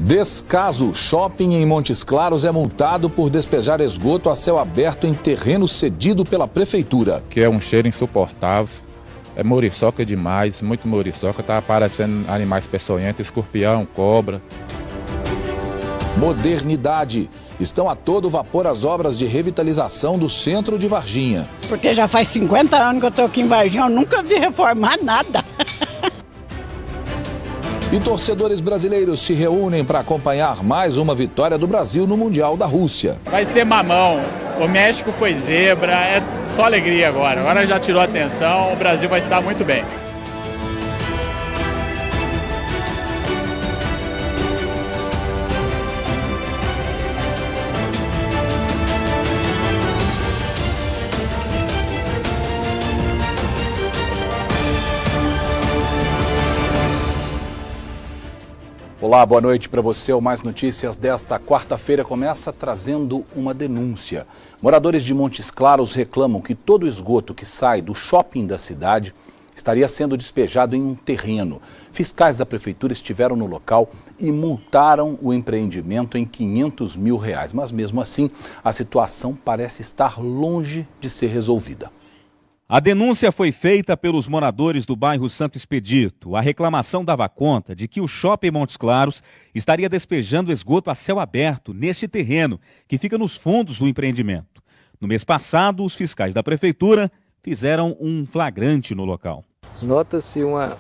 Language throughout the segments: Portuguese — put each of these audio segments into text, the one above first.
Descaso. Shopping em Montes Claros é multado por despejar esgoto a céu aberto em terreno cedido pela prefeitura. Que é um cheiro insuportável, é muriçoca demais, muito muriçoca, tá aparecendo animais peçonhentos, escorpião, cobra. Modernidade. Estão a todo vapor as obras de revitalização do centro de Varginha. Porque já faz 50 anos que eu estou aqui em Varginha, eu nunca vi reformar nada. E torcedores brasileiros se reúnem para acompanhar mais uma vitória do Brasil no Mundial da Rússia. Vai ser mamão. O México foi zebra, é só alegria agora. Agora já tirou a atenção, o Brasil vai se dar muito bem. Olá, boa noite para você. O Mais Notícias desta quarta-feira começa trazendo uma denúncia. Moradores de Montes Claros reclamam que todo o esgoto que sai do shopping da cidade estaria sendo despejado em um terreno. Fiscais da prefeitura estiveram no local e multaram o empreendimento em R$500 mil. Mas mesmo assim, a situação parece estar longe de ser resolvida. A denúncia foi feita pelos moradores do bairro Santo Expedito. A reclamação dava conta de que o Shopping Montes Claros estaria despejando esgoto a céu aberto neste terreno, que fica nos fundos do empreendimento. No mês passado, os fiscais da prefeitura fizeram um flagrante no local. Nota-se uma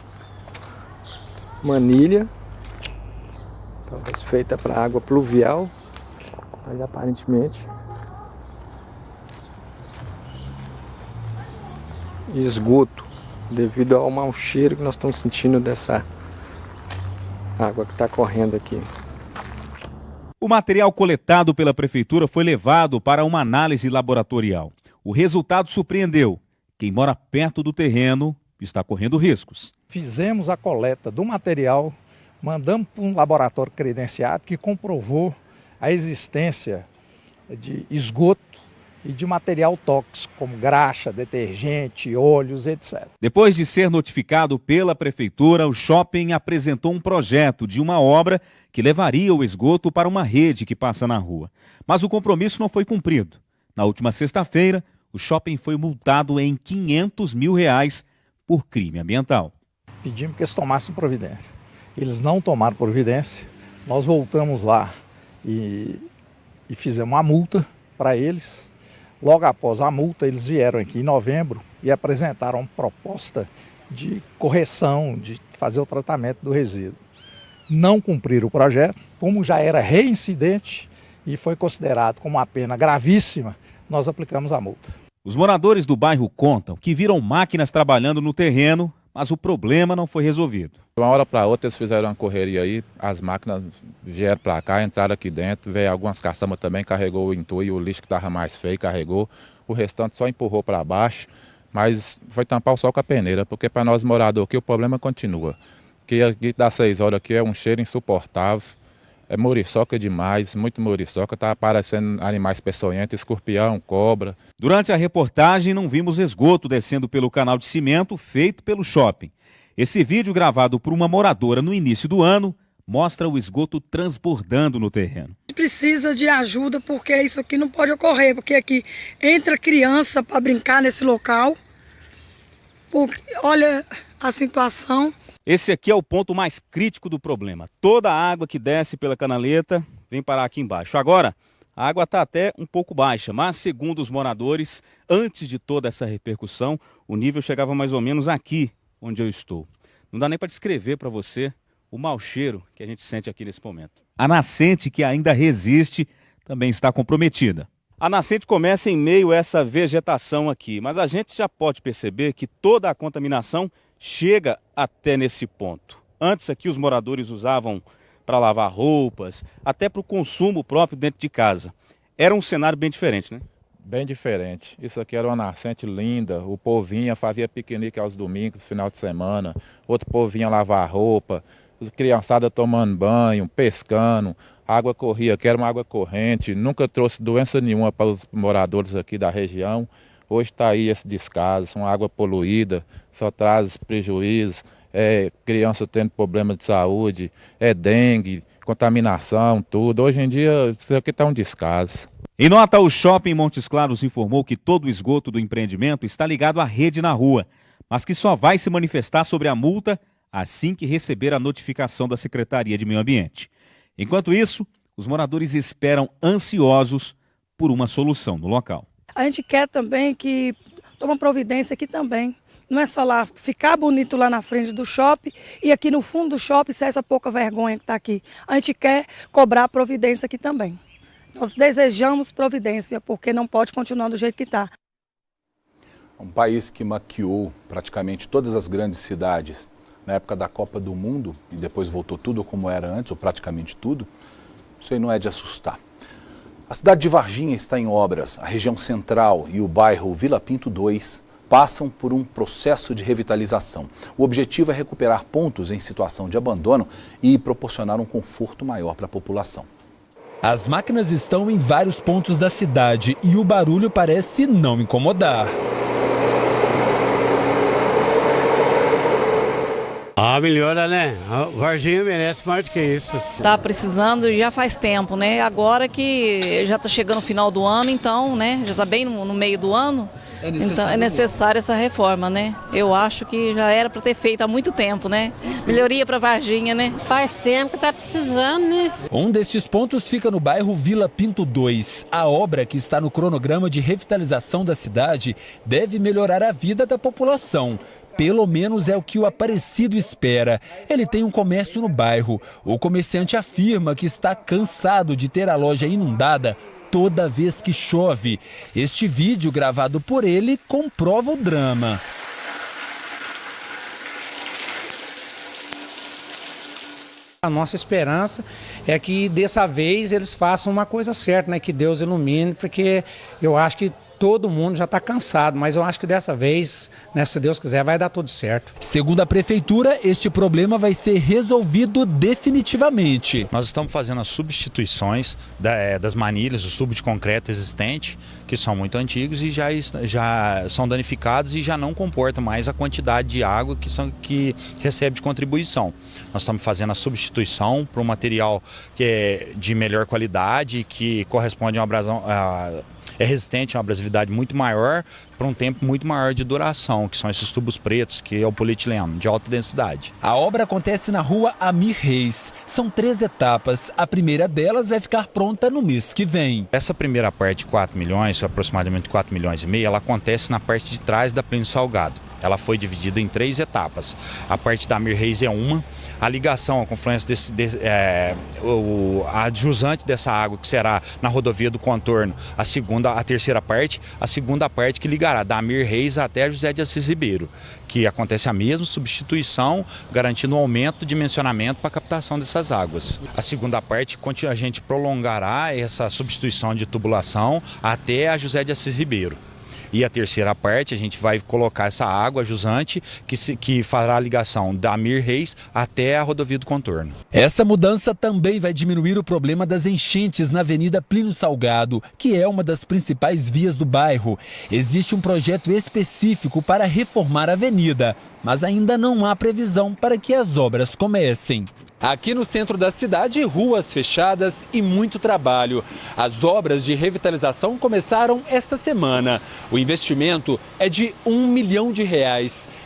manilha, talvez feita para água pluvial, mas aparentemente esgoto, devido ao mau cheiro que nós estamos sentindo dessa água que está correndo aqui. O material coletado pela prefeitura foi levado para uma análise laboratorial. O resultado surpreendeu. Quem mora perto do terreno está correndo riscos. Fizemos a coleta do material, mandamos para um laboratório credenciado que comprovou a existência de esgoto e de material tóxico, como graxa, detergente, óleos, etc. Depois de ser notificado pela prefeitura, o shopping apresentou um projeto de uma obra que levaria o esgoto para uma rede que passa na rua. Mas o compromisso não foi cumprido. Na última sexta-feira, o shopping foi multado em R$500 mil por crime ambiental. Pedimos que eles tomassem providência. Eles não tomaram providência. Nós voltamos lá e fizemos uma multa para eles. Logo após a multa, eles vieram aqui em novembro e apresentaram uma proposta de correção, de fazer o tratamento do resíduo. Não cumpriram o projeto, como já era reincidente e foi considerado como uma pena gravíssima, nós aplicamos a multa. Os moradores do bairro contam que viram máquinas trabalhando no terreno, mas o problema não foi resolvido. De uma hora para outra eles fizeram uma correria aí, as máquinas vieram para cá, entraram aqui dentro, veio algumas caçambas também, carregou o entulho, o lixo que estava mais feio, carregou, o restante só empurrou para baixo, mas foi tampar o sol com a peneira, porque para nós moradores aqui o problema continua. Que aqui das 6 horas aqui é um cheiro insuportável, é muriçoca demais, muito muriçoca, tá aparecendo animais peçonhentos, escorpião, cobra. Durante a reportagem não vimos esgoto descendo pelo canal de cimento feito pelo shopping. Esse vídeo gravado por uma moradora no início do ano mostra o esgoto transbordando no terreno. Precisa de ajuda porque isso aqui não pode ocorrer, porque aqui entra criança para brincar nesse local. Porque, olha a situação. Esse aqui é o ponto mais crítico do problema. Toda a água que desce pela canaleta vem parar aqui embaixo. Agora, a água está até um pouco baixa, mas segundo os moradores, antes de toda essa repercussão, o nível chegava mais ou menos aqui onde eu estou. Não dá nem para descrever para você o mau cheiro que a gente sente aqui nesse momento. A nascente, que ainda resiste, também está comprometida. A nascente começa em meio a essa vegetação aqui, mas a gente já pode perceber que toda a contaminação chega até nesse ponto. Antes aqui os moradores usavam para lavar roupas, até para o consumo próprio dentro de casa. Era um cenário bem diferente, né? Bem diferente. Isso aqui era uma nascente linda, o povo vinha, fazia piquenique aos domingos, final de semana, outro povo vinha lavar roupa, criançada tomando banho, pescando, a água corria, que era uma água corrente, nunca trouxe doença nenhuma para os moradores aqui da região. Hoje está aí esse descaso, uma água poluída, só traz prejuízo, criança tendo problema de saúde, dengue, contaminação, tudo. Hoje em dia, isso aqui está um descaso. Em nota, o Shopping Montes Claros informou que todo o esgoto do empreendimento está ligado à rede na rua, mas que só vai se manifestar sobre a multa assim que receber a notificação da Secretaria de Meio Ambiente. Enquanto isso, os moradores esperam ansiosos por uma solução no local. A gente quer também que tome providência aqui também. Não é só lá ficar bonito lá na frente do shopping e aqui no fundo do shopping ser essa pouca vergonha que está aqui. A gente quer cobrar providência aqui também. Nós desejamos providência, porque não pode continuar do jeito que está. Um país que maquiou praticamente todas as grandes cidades na época da Copa do Mundo e depois voltou tudo como era antes, ou praticamente tudo, isso aí não é de assustar. A cidade de Varginha está em obras. A região central e o bairro Vila Pinto 2 passam por um processo de revitalização. O objetivo é recuperar pontos em situação de abandono e proporcionar um conforto maior para a população. As máquinas estão em vários pontos da cidade e o barulho parece não incomodar. Melhora, né? A Varginha merece mais do que isso. Tá precisando já faz tempo, né? Agora que já tá chegando o final do ano, então, né? Já tá bem no meio do ano. Então é necessária essa reforma, né? Eu acho que já era para ter feito há muito tempo, né? Melhoria para Varginha, né? Faz tempo que tá precisando, né? Um destes pontos fica no bairro Vila Pinto 2. A obra, que está no cronograma de revitalização da cidade, deve melhorar a vida da população. Pelo menos é o que o Aparecido espera. Ele tem um comércio no bairro. O comerciante afirma que está cansado de ter a loja inundada toda vez que chove. Este vídeo, gravado por ele, comprova o drama. A nossa esperança é que dessa vez eles façam uma coisa certa, né? Que Deus ilumine, porque eu acho que todo mundo já está cansado, mas eu acho que dessa vez, né, se Deus quiser, vai dar tudo certo. Segundo a prefeitura, este problema vai ser resolvido definitivamente. Nós estamos fazendo as substituições das manilhas, do tubo de concreto existente, que são muito antigos e já são danificados e já não comportam mais a quantidade de água que recebe de contribuição. Nós estamos fazendo a substituição para um material que é de melhor qualidade, que corresponde a uma abrasão... É resistente a uma abrasividade muito maior para um tempo muito maior de duração, que são esses tubos pretos, que é o polietileno, de alta densidade. A obra acontece na rua Amir Reis. São 3 etapas. A primeira delas vai ficar pronta no mês que vem. Essa primeira parte de 4 milhões, aproximadamente 4 milhões e meio, ela acontece na parte de trás da Plínio Salgado. Ela foi dividida em 3 etapas. A parte da Amir Reis é uma. A ligação, a confluência a jusante dessa água, que será na rodovia do contorno, a terceira parte, a segunda parte que ligará da Amir Reis até José de Assis Ribeiro, que acontece a mesma substituição, garantindo um aumento de dimensionamento para a captação dessas águas. A segunda parte, a gente prolongará essa substituição de tubulação até a José de Assis Ribeiro. E a terceira parte, a gente vai colocar essa água jusante que fará a ligação da Amir Reis até a rodovia do contorno. Essa mudança também vai diminuir o problema das enchentes na Avenida Plínio Salgado, que é uma das principais vias do bairro. Existe um projeto específico para reformar a avenida, mas ainda não há previsão para que as obras comecem. Aqui no centro da cidade, ruas fechadas e muito trabalho. As obras de revitalização começaram esta semana. O investimento é de R$1 milhão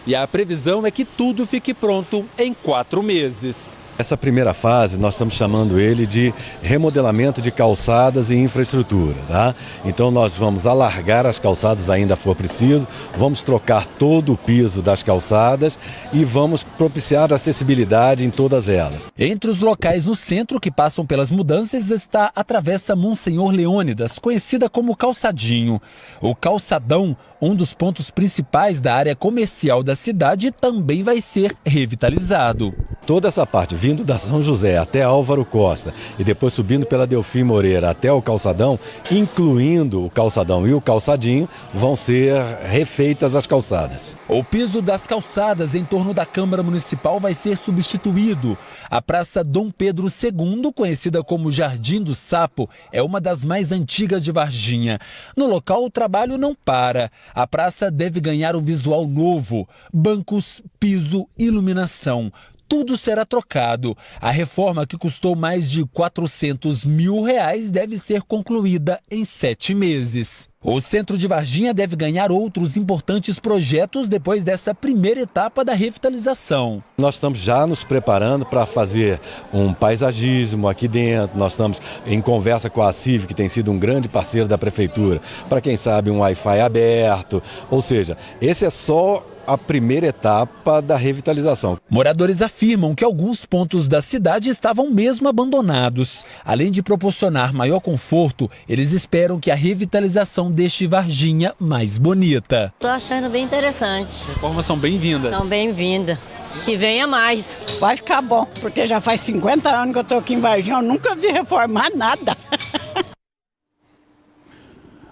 e a previsão é que tudo fique pronto em 4 meses. Essa primeira fase nós estamos chamando ele de remodelamento de calçadas e infraestrutura, tá? Então nós vamos alargar as calçadas ainda for preciso, vamos trocar todo o piso das calçadas e vamos propiciar acessibilidade em todas elas. Entre os locais no centro que passam pelas mudanças está a Travessa Monsenhor Leônidas, conhecida como Calçadinho. O Calçadão, um dos pontos principais da área comercial da cidade, também vai ser revitalizado. Toda essa parte, vindo da São José até Álvaro Costa e depois subindo pela Delfim Moreira até o Calçadão, incluindo o Calçadão e o Calçadinho, vão ser refeitas as calçadas. O piso das calçadas em torno da Câmara Municipal vai ser substituído. A Praça Dom Pedro II, conhecida como Jardim do Sapo, é uma das mais antigas de Varginha. No local, o trabalho não para. A praça deve ganhar um visual novo: bancos, piso, iluminação. tudo será trocado. A reforma, que custou mais de R$400 mil, deve ser concluída em 7 meses. O centro de Varginha deve ganhar outros importantes projetos depois dessa primeira etapa da revitalização. Nós estamos já nos preparando para fazer um paisagismo aqui dentro. Nós estamos em conversa com a CIV, que tem sido um grande parceiro da prefeitura, para quem sabe um Wi-Fi aberto. Ou seja, esse é só a primeira etapa da revitalização. Moradores afirmam que alguns pontos da cidade estavam mesmo abandonados. Além de proporcionar maior conforto, eles esperam que a revitalização deixe Varginha mais bonita. Estou achando bem interessante. Reformas são bem-vindas. São bem-vindas. Que venha mais. Vai ficar bom, porque já faz 50 anos que eu estou aqui em Varginha, eu nunca vi reformar nada.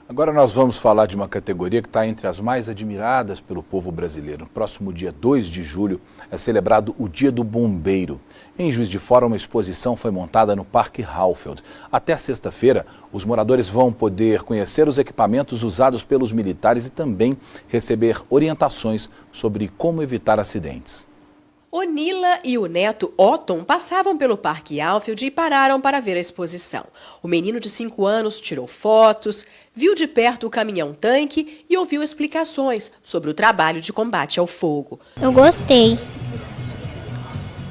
Agora nós vamos falar de uma categoria que está entre as mais admiradas pelo povo brasileiro. No próximo dia 2 de julho é celebrado o Dia do Bombeiro. Em Juiz de Fora, uma exposição foi montada no Parque Halfeld. Até sexta-feira, os moradores vão poder conhecer os equipamentos usados pelos militares e também receber orientações sobre como evitar acidentes. Onila e o neto Otton passavam pelo Parque Halfeld e pararam para ver a exposição. O menino de 5 anos tirou fotos, viu de perto o caminhão-tanque e ouviu explicações sobre o trabalho de combate ao fogo. Eu gostei.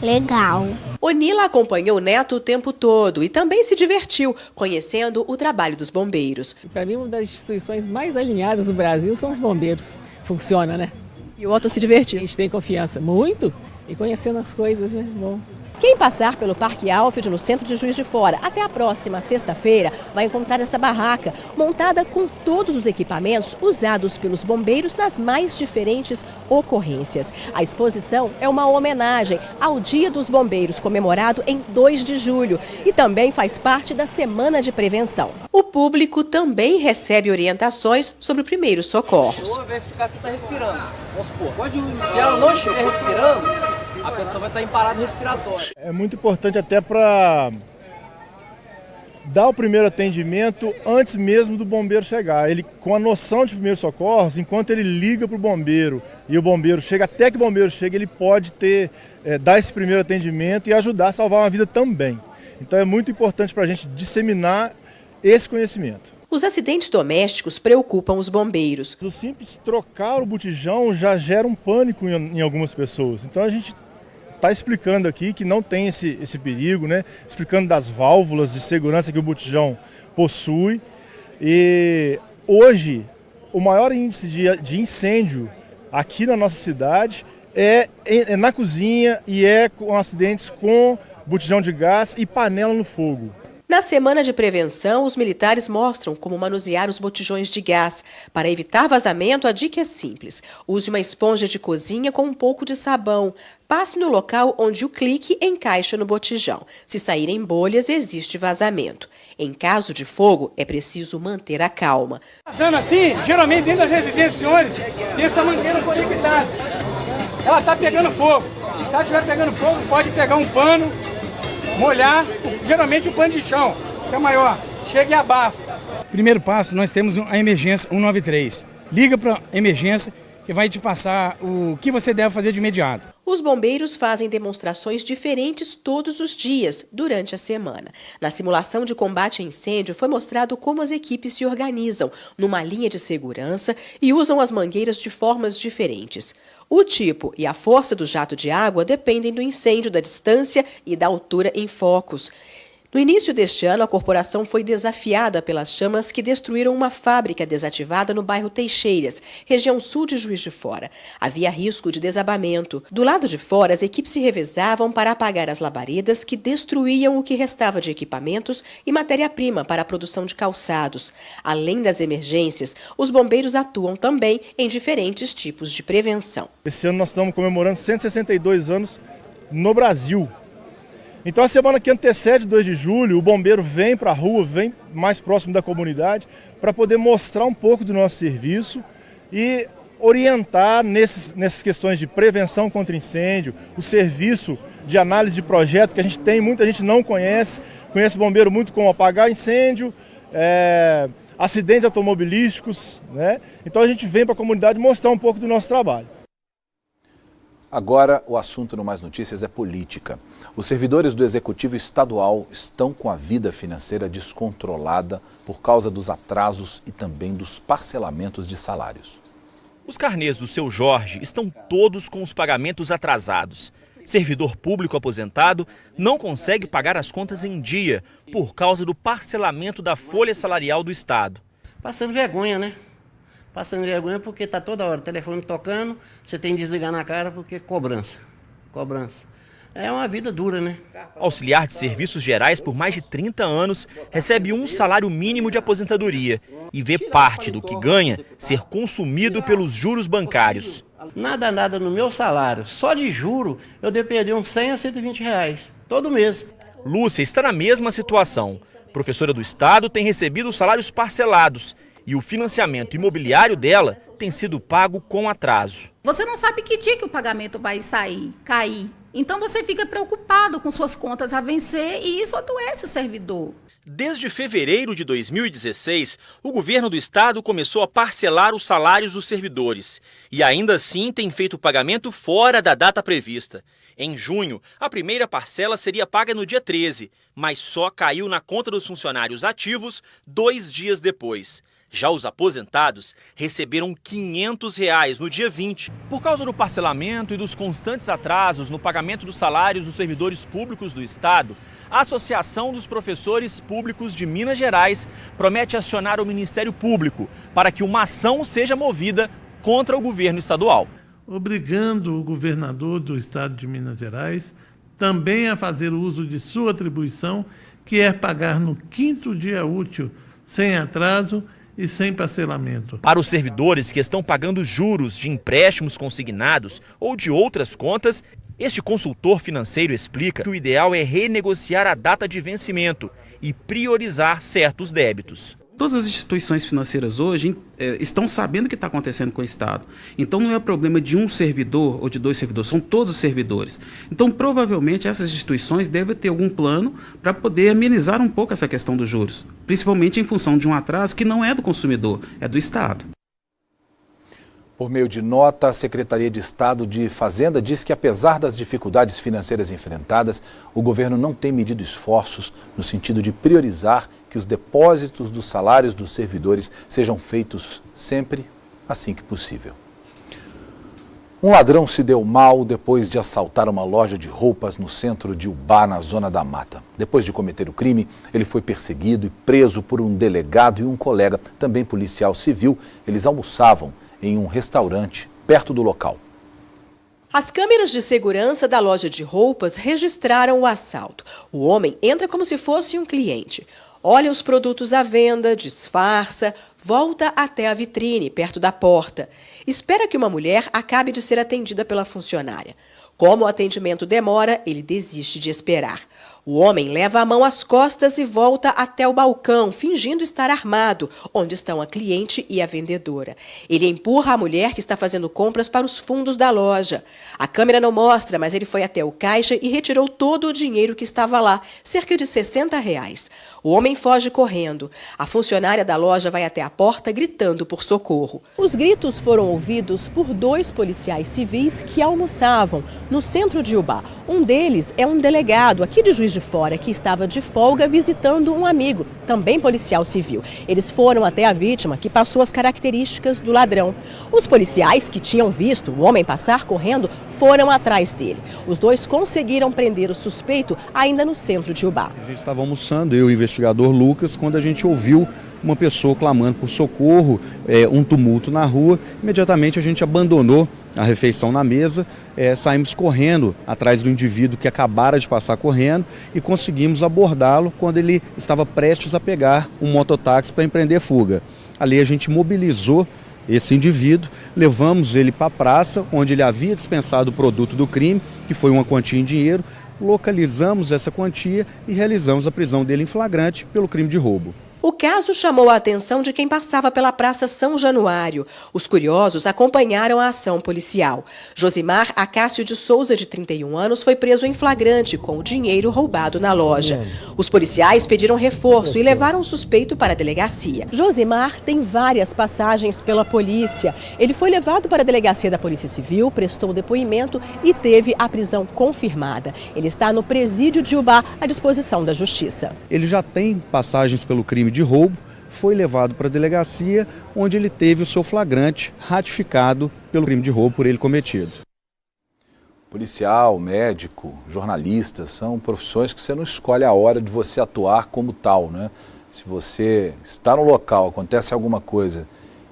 Legal. Onila acompanhou o neto o tempo todo e também se divertiu, conhecendo o trabalho dos bombeiros. Para mim, uma das instituições mais alinhadas do Brasil são os bombeiros. Funciona, né? E o Otton se divertiu? A gente tem confiança. Muito. E conhecendo as coisas, né? Bom. Quem passar pelo Parque Halfeld, no centro de Juiz de Fora, até a próxima sexta-feira, vai encontrar essa barraca montada com todos os equipamentos usados pelos bombeiros nas mais diferentes ocorrências. A exposição é uma homenagem ao Dia dos Bombeiros, comemorado em 2 de julho, e também faz parte da Semana de Prevenção. O público também recebe orientações sobre primeiros socorros. Vamos verificar se está respirando. Vamos supor, se ela não estiver respirando, a pessoa vai estar em parada respiratória. É muito importante até para dar o primeiro atendimento antes mesmo do bombeiro chegar. Ele, com a noção de primeiros socorros, enquanto ele liga para o bombeiro e o bombeiro chega, até que o bombeiro chegue, ele pode dar esse primeiro atendimento e ajudar a salvar uma vida também. Então é muito importante para a gente disseminar esse conhecimento. Os acidentes domésticos preocupam os bombeiros. O simples trocar o botijão já gera um pânico em algumas pessoas. Então a gente está explicando aqui que não tem esse perigo, né? Explicando das válvulas de segurança que o botijão possui. E hoje, o maior índice de incêndio aqui na nossa cidade é na cozinha e é com acidentes com botijão de gás e panela no fogo. Na Semana de Prevenção, os militares mostram como manusear os botijões de gás. Para evitar vazamento, a dica é simples. Use uma esponja de cozinha com um pouco de sabão. Passe no local onde o clique encaixa no botijão. Se saírem bolhas, existe vazamento. Em caso de fogo, é preciso manter a calma. Passando assim, geralmente dentro das residências, senhores, tem essa mangueira conectada. Ela está pegando fogo. Se ela estiver pegando fogo, pode pegar um pano, molhar, geralmente o pano de chão, que é maior, chega e abafa. Primeiro passo, nós temos a emergência 193. Liga para a emergência que vai te passar o que você deve fazer de imediato. Os bombeiros fazem demonstrações diferentes todos os dias, durante a semana. Na simulação de combate a incêndio, foi mostrado como as equipes se organizam numa linha de segurança e usam as mangueiras de formas diferentes. O tipo e a força do jato de água dependem do incêndio, da distância e da altura em focos. No início deste ano, a corporação foi desafiada pelas chamas que destruíram uma fábrica desativada no bairro Teixeiras, região sul de Juiz de Fora. Havia risco de desabamento. Do lado de fora, as equipes se revezavam para apagar as labaredas que destruíam o que restava de equipamentos e matéria-prima para a produção de calçados. Além das emergências, os bombeiros atuam também em diferentes tipos de prevenção. Esse ano nós estamos comemorando 162 anos no Brasil. Então a semana que antecede 2 de julho, o bombeiro vem para a rua, vem mais próximo da comunidade, para poder mostrar um pouco do nosso serviço e orientar nessas questões de prevenção contra incêndio, o serviço de análise de projeto que a gente tem, muita gente não conhece bombeiro muito como apagar incêndio, acidentes automobilísticos, né? Então a gente vem para a comunidade mostrar um pouco do nosso trabalho. Agora, o assunto no Mais Notícias é política. Os servidores do Executivo Estadual estão com a vida financeira descontrolada por causa dos atrasos e também dos parcelamentos de salários. Os carnês do seu Jorge estão todos com os pagamentos atrasados. Servidor público aposentado não consegue pagar as contas em dia por causa do parcelamento da folha salarial do Estado. Passando vergonha, né? Passando vergonha porque tá toda hora o telefone tocando, você tem que desligar na cara porque cobrança. É uma vida dura, né? Auxiliar de serviços gerais por mais de 30 anos, recebe um salário mínimo de aposentadoria e vê parte do que ganha ser consumido pelos juros bancários. Nada no meu salário, só de juro eu devo perder uns 100 a 120 reais, todo mês. Lúcia está na mesma situação. Professora do Estado tem recebido salários parcelados e o financiamento imobiliário dela tem sido pago com atraso. Você não sabe que dia que o pagamento vai cair. Então você fica preocupado com suas contas a vencer e isso adoece o servidor. Desde fevereiro de 2016, o governo do estado começou a parcelar os salários dos servidores e ainda assim tem feito o pagamento fora da data prevista. Em junho, a primeira parcela seria paga no dia 13, mas só caiu na conta dos funcionários ativos 2 dias depois. Já os aposentados receberam R$ 500 no dia 20. Por causa do parcelamento e dos constantes atrasos no pagamento dos salários dos servidores públicos do Estado, a Associação dos Professores Públicos de Minas Gerais promete acionar o Ministério Público para que uma ação seja movida contra o governo estadual. Obrigando o governador do Estado de Minas Gerais também a fazer uso de sua atribuição, que é pagar no 5º dia útil, sem atraso e sem parcelamento. Para os servidores que estão pagando juros de empréstimos consignados ou de outras contas, este consultor financeiro explica que o ideal é renegociar a data de vencimento e priorizar certos débitos. Todas as instituições financeiras hoje estão sabendo o que está acontecendo com o Estado. Então não é problema de um servidor ou de 2 servidores, são todos os servidores. Então provavelmente essas instituições devem ter algum plano para poder amenizar um pouco essa questão dos juros, principalmente em função de um atraso que não é do consumidor, é do Estado. Por meio de nota, a Secretaria de Estado de Fazenda diz que, apesar das dificuldades financeiras enfrentadas, o governo não tem medido esforços no sentido de priorizar que os depósitos dos salários dos servidores sejam feitos sempre assim que possível. Um ladrão se deu mal depois de assaltar uma loja de roupas no centro de Ubá, na Zona da Mata. Depois de cometer o crime, ele foi perseguido e preso por um delegado e um colega, também policial civil. Eles almoçavam em um restaurante perto do local. As câmeras de segurança da loja de roupas registraram o assalto. O homem entra como se fosse um cliente. Olha os produtos à venda, disfarça, volta até a vitrine, perto da porta. Espera que uma mulher acabe de ser atendida pela funcionária. Como o atendimento demora, ele desiste de esperar. O homem leva a mão às costas e volta até o balcão, fingindo estar armado, onde estão a cliente e a vendedora. Ele empurra a mulher que está fazendo compras para os fundos da loja. A câmera não mostra, mas ele foi até o caixa e retirou todo o dinheiro que estava lá, cerca de R$ 60. O homem foge correndo. A funcionária da loja vai até a porta gritando por socorro. Os gritos foram ouvidos por 2 policiais civis que almoçavam no centro de Ubá. Um deles é um delegado aqui de Juiz de Fora que estava de folga visitando um amigo, também policial civil. Eles foram até a vítima, que passou as características do ladrão. Os policiais que tinham visto o homem passar correndo foram atrás dele. Os 2 conseguiram prender o suspeito ainda no centro de Ubá. A gente estava almoçando, eu e o investigador Lucas, quando a gente ouviu uma pessoa clamando por socorro, um tumulto na rua. Imediatamente a gente abandonou a refeição na mesa, saímos correndo atrás do indivíduo que acabara de passar correndo e conseguimos abordá-lo quando ele estava prestes a pegar um mototáxi para empreender fuga. Ali a gente mobilizou esse indivíduo, levamos ele para a praça, onde ele havia dispensado o produto do crime, que foi uma quantia em dinheiro, localizamos essa quantia e realizamos a prisão dele em flagrante pelo crime de roubo. O caso chamou a atenção de quem passava pela Praça São Januário. Os curiosos acompanharam a ação policial. Josimar Acácio de Souza, de 31 anos, foi preso em flagrante com o dinheiro roubado na loja. Os policiais pediram reforço e levaram o suspeito para a delegacia. Josimar tem várias passagens pela polícia. Ele foi levado para a delegacia da Polícia Civil, prestou depoimento e teve a prisão confirmada. Ele está no presídio de Ubá, à disposição da Justiça. Ele já tem passagens pelo crime de roubo, foi levado para a delegacia, onde ele teve o seu flagrante ratificado pelo crime de roubo por ele cometido. Policial, médico, jornalista, são profissões que você não escolhe a hora de você atuar como tal, né? Se você está no local, acontece alguma coisa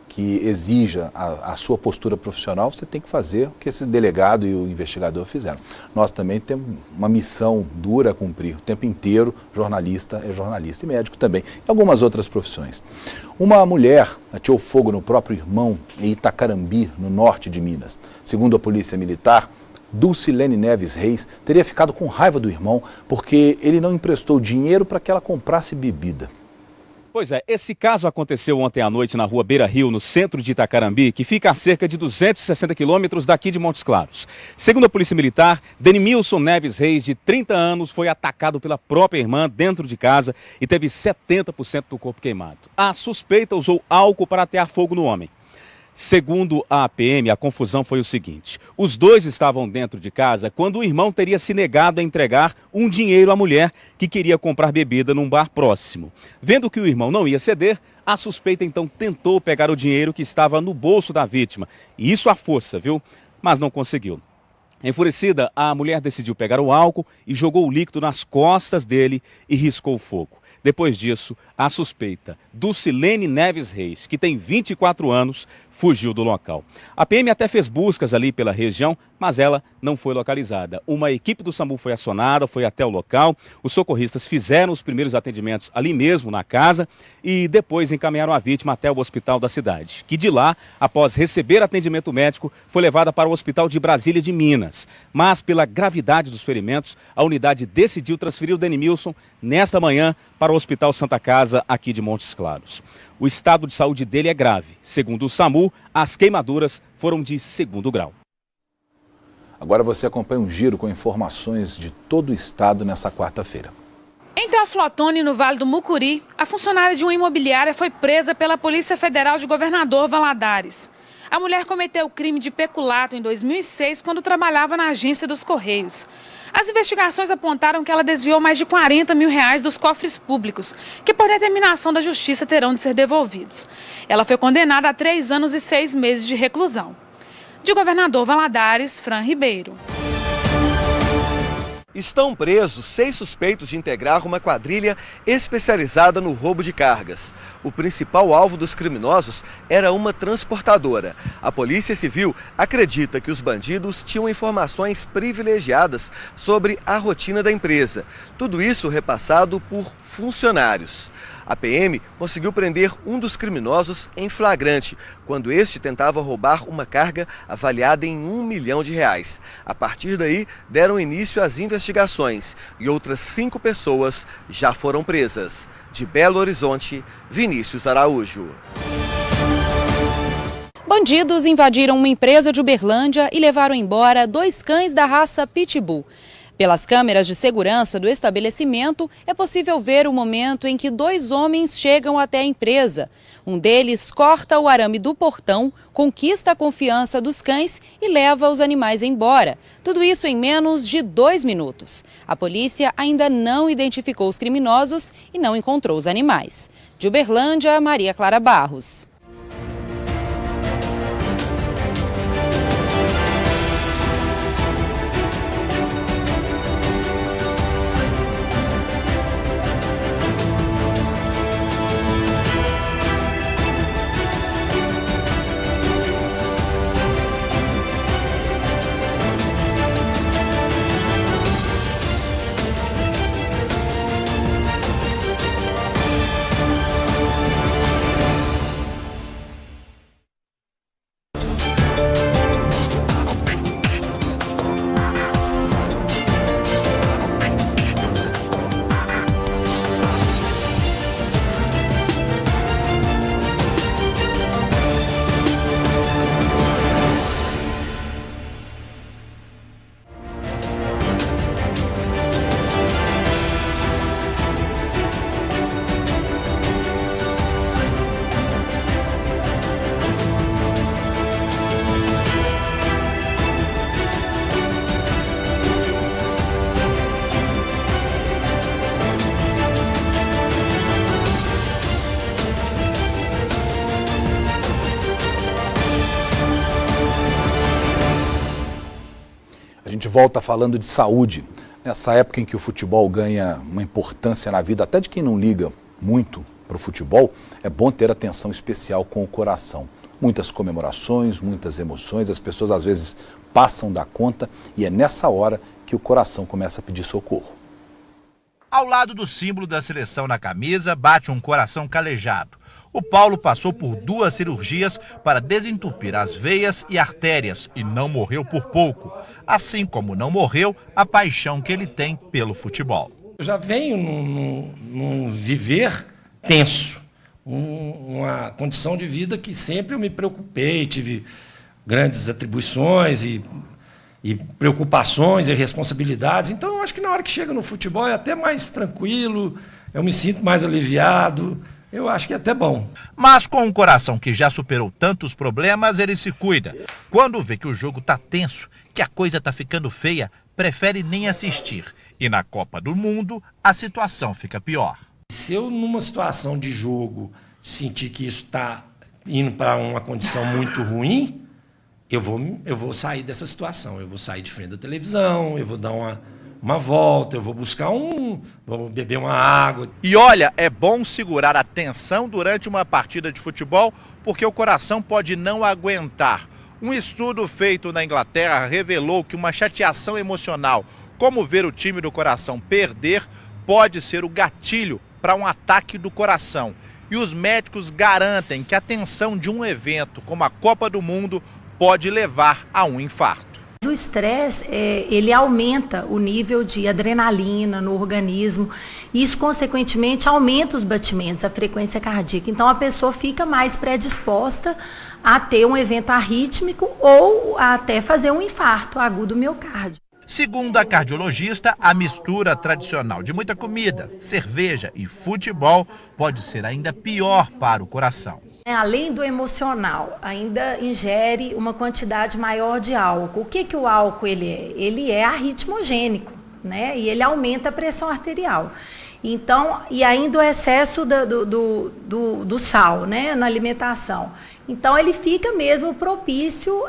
que exija a sua postura profissional, você tem que fazer o que esse delegado e o investigador fizeram. Nós também temos uma missão dura a cumprir o tempo inteiro. Jornalista é jornalista e médico também, e algumas outras profissões. Uma mulher ateou fogo no próprio irmão em Itacarambi, no norte de Minas. Segundo a Polícia Militar, Dulcilene Neves Reis teria ficado com raiva do irmão porque ele não emprestou dinheiro para que ela comprasse bebida. Pois é, esse caso aconteceu ontem à noite na rua Beira Rio, no centro de Itacarambi, que fica a cerca de 260 quilômetros daqui de Montes Claros. Segundo a Polícia Militar, Denimilson Neves Reis, de 30 anos, foi atacado pela própria irmã dentro de casa e teve 70% do corpo queimado. A suspeita usou álcool para atear fogo no homem. Segundo a PM, a confusão foi o seguinte: os dois estavam dentro de casa quando o irmão teria se negado a entregar um dinheiro à mulher que queria comprar bebida num bar próximo. Vendo que o irmão não ia ceder, a suspeita então tentou pegar o dinheiro que estava no bolso da vítima. E isso à força, viu? Mas não conseguiu. Enfurecida, a mulher decidiu pegar o álcool e jogou o líquido nas costas dele e riscou o fogo. Depois disso, a suspeita, Dulcilene Neves Reis, que tem 24 anos, fugiu do local. A PM até fez buscas ali pela região, mas ela não foi localizada. Uma equipe do SAMU foi acionada, foi até o local. Os socorristas fizeram os primeiros atendimentos ali mesmo na casa e depois encaminharam a vítima até o hospital da cidade, que de lá, após receber atendimento médico, foi levada para o hospital de Brasília de Minas. Mas pela gravidade dos ferimentos, a unidade decidiu transferir o Denimilson nesta manhã para o Hospital Santa Casa, aqui de Montes Claros. O estado de saúde dele é grave. Segundo o SAMU, as queimaduras foram de 2º grau. Agora você acompanha um giro com informações de todo o estado nessa quarta-feira. Em Teoflotone, no Vale do Mucuri, a funcionária de uma imobiliária foi presa pela Polícia Federal de Governador Valadares. A mulher cometeu o crime de peculato em 2006, quando trabalhava na agência dos Correios. As investigações apontaram que ela desviou mais de R$40 mil dos cofres públicos, que por determinação da Justiça terão de ser devolvidos. Ela foi condenada a 3 anos e 6 meses de reclusão. De Governador Valadares, Fran Ribeiro. Estão presos 6 suspeitos de integrar uma quadrilha especializada no roubo de cargas. O principal alvo dos criminosos era uma transportadora. A Polícia Civil acredita que os bandidos tinham informações privilegiadas sobre a rotina da empresa. Tudo isso repassado por funcionários. A PM conseguiu prender um dos criminosos em flagrante, quando este tentava roubar uma carga avaliada em R$1 milhão. A partir daí, deram início às investigações e outras 5 pessoas já foram presas. De Belo Horizonte, Vinícius Araújo. Bandidos invadiram uma empresa de Uberlândia e levaram embora 2 cães da raça Pitbull. Pelas câmeras de segurança do estabelecimento, é possível ver o momento em que 2 homens chegam até a empresa. Um deles corta o arame do portão, conquista a confiança dos cães e leva os animais embora. Tudo isso em menos de 2 minutos. A polícia ainda não identificou os criminosos e não encontrou os animais. De Uberlândia, Maria Clara Barros. A gente volta falando de saúde. Nessa época em que o futebol ganha uma importância na vida, até de quem não liga muito para o futebol, é bom ter atenção especial com o coração. Muitas comemorações, muitas emoções, as pessoas às vezes passam da conta e é nessa hora que o coração começa a pedir socorro. Ao lado do símbolo da seleção na camisa, bate um coração calejado. O Paulo passou por 2 cirurgias para desentupir as veias e artérias e não morreu por pouco. Assim como não morreu a paixão que ele tem pelo futebol. Eu já venho num viver tenso, uma condição de vida que sempre eu me preocupei, tive grandes atribuições e preocupações e responsabilidades. Então, eu acho que na hora que chega no futebol é até mais tranquilo, eu me sinto mais aliviado. Eu acho que é até bom. Mas com um coração que já superou tantos problemas, ele se cuida. Quando vê que o jogo tá tenso, que a coisa tá ficando feia, prefere nem assistir. E na Copa do Mundo, a situação fica pior. Se eu, numa situação de jogo, sentir que isso está indo para uma condição muito ruim, eu vou sair dessa situação. Eu vou sair de frente da televisão, eu vou dar uma volta, eu vou buscar vou beber uma água. E olha, é bom segurar a tensão durante uma partida de futebol, porque o coração pode não aguentar. Um estudo feito na Inglaterra revelou que uma chateação emocional, como ver o time do coração perder, pode ser o gatilho para um ataque do coração. E os médicos garantem que a tensão de um evento como a Copa do Mundo pode levar a um infarto. O estresse, ele aumenta o nível de adrenalina no organismo. Isso, consequentemente, aumenta os batimentos, a frequência cardíaca. Então, a pessoa fica mais predisposta a ter um evento arrítmico ou até fazer um infarto agudo do miocárdio. Segundo a cardiologista, a mistura tradicional de muita comida, cerveja e futebol pode ser ainda pior para o coração. Além do emocional, ainda ingere uma quantidade maior de álcool. O que o álcool ele é? Ele é arritmogênico, né? E ele aumenta a pressão arterial. Então, e ainda o excesso do sal, né, na alimentação. Então, ele fica mesmo propício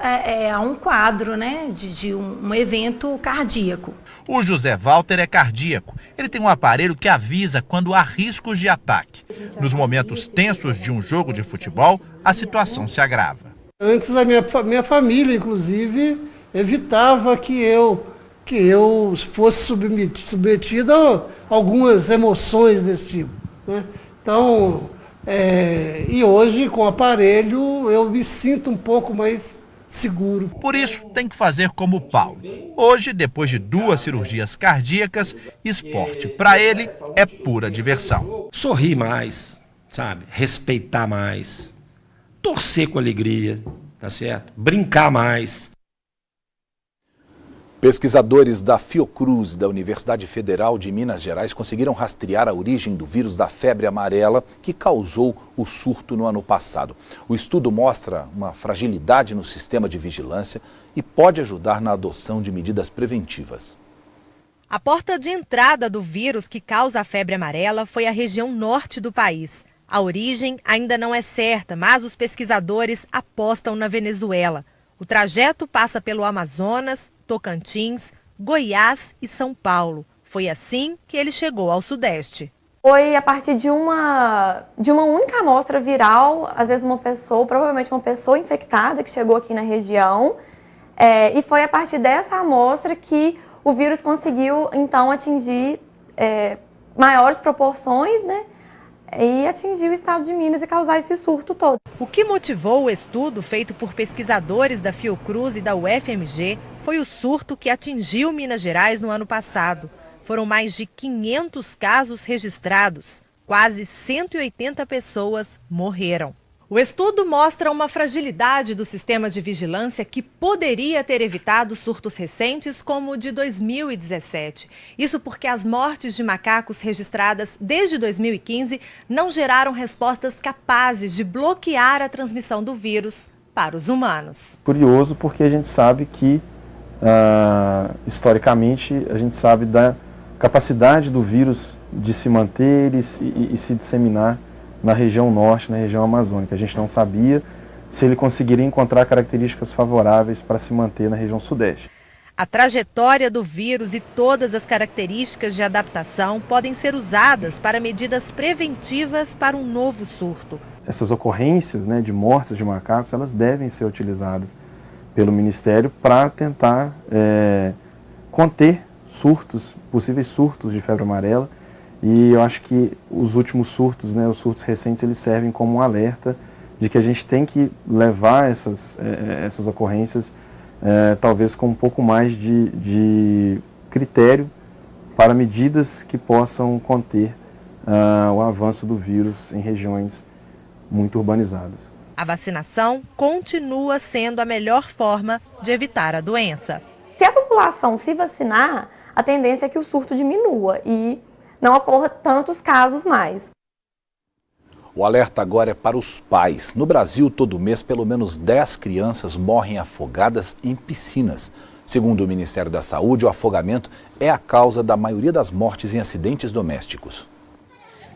a um quadro, né, de um evento cardíaco. O José Walter é cardíaco. Ele tem um aparelho que avisa quando há riscos de ataque. Nos momentos tensos de um jogo de futebol, a situação se agrava. Antes, a minha família, inclusive, evitava que eu fosse submetido a algumas emoções desse tipo, né? Então, e hoje, com o aparelho, eu me sinto um pouco mais seguro. Por isso, tem que fazer como o Paulo. Hoje, depois de 2 cirurgias cardíacas, esporte para ele é pura diversão. Sorrir mais, sabe? Respeitar mais, torcer com alegria, tá certo? Brincar mais. Pesquisadores da Fiocruz, da Universidade Federal de Minas Gerais, conseguiram rastrear a origem do vírus da febre amarela que causou o surto no ano passado. O estudo mostra uma fragilidade no sistema de vigilância e pode ajudar na adoção de medidas preventivas. A porta de entrada do vírus que causa a febre amarela foi a região norte do país. A origem ainda não é certa, mas os pesquisadores apostam na Venezuela. O trajeto passa pelo Amazonas, Tocantins, Goiás e São Paulo. Foi assim que ele chegou ao Sudeste. Foi a partir de uma única amostra viral, às vezes provavelmente uma pessoa infectada que chegou aqui na região. E foi a partir dessa amostra que o vírus conseguiu, então, atingir maiores proporções, né? E atingir o estado de Minas e causar esse surto todo. O que motivou o estudo feito por pesquisadores da Fiocruz e da UFMG foi o surto que atingiu Minas Gerais no ano passado. Foram mais de 500 casos registrados, quase 180 pessoas morreram. O estudo mostra uma fragilidade do sistema de vigilância que poderia ter evitado surtos recentes como o de 2017. Isso porque as mortes de macacos registradas desde 2015 não geraram respostas capazes de bloquear a transmissão do vírus para os humanos. Curioso porque a gente sabe que, historicamente, a gente sabe da capacidade do vírus de se manter e se disseminar na região norte, na região amazônica. A gente não sabia se ele conseguiria encontrar características favoráveis para se manter na região sudeste. A trajetória do vírus e todas as características de adaptação podem ser usadas para medidas preventivas para um novo surto. Essas ocorrências, né, de mortes de macacos, elas devem ser utilizadas pelo Ministério para tentar conter surtos, possíveis surtos de febre amarela. E eu acho que os últimos surtos, né, os surtos recentes, eles servem como um alerta de que a gente tem que levar essas ocorrências talvez com um pouco mais de critério para medidas que possam conter o avanço do vírus em regiões muito urbanizadas. A vacinação continua sendo a melhor forma de evitar a doença. Se a população se vacinar, a tendência é que o surto diminua e não ocorra tantos casos mais. O alerta agora é para os pais. No Brasil, todo mês, pelo menos 10 crianças morrem afogadas em piscinas. Segundo o Ministério da Saúde, o afogamento é a causa da maioria das mortes em acidentes domésticos.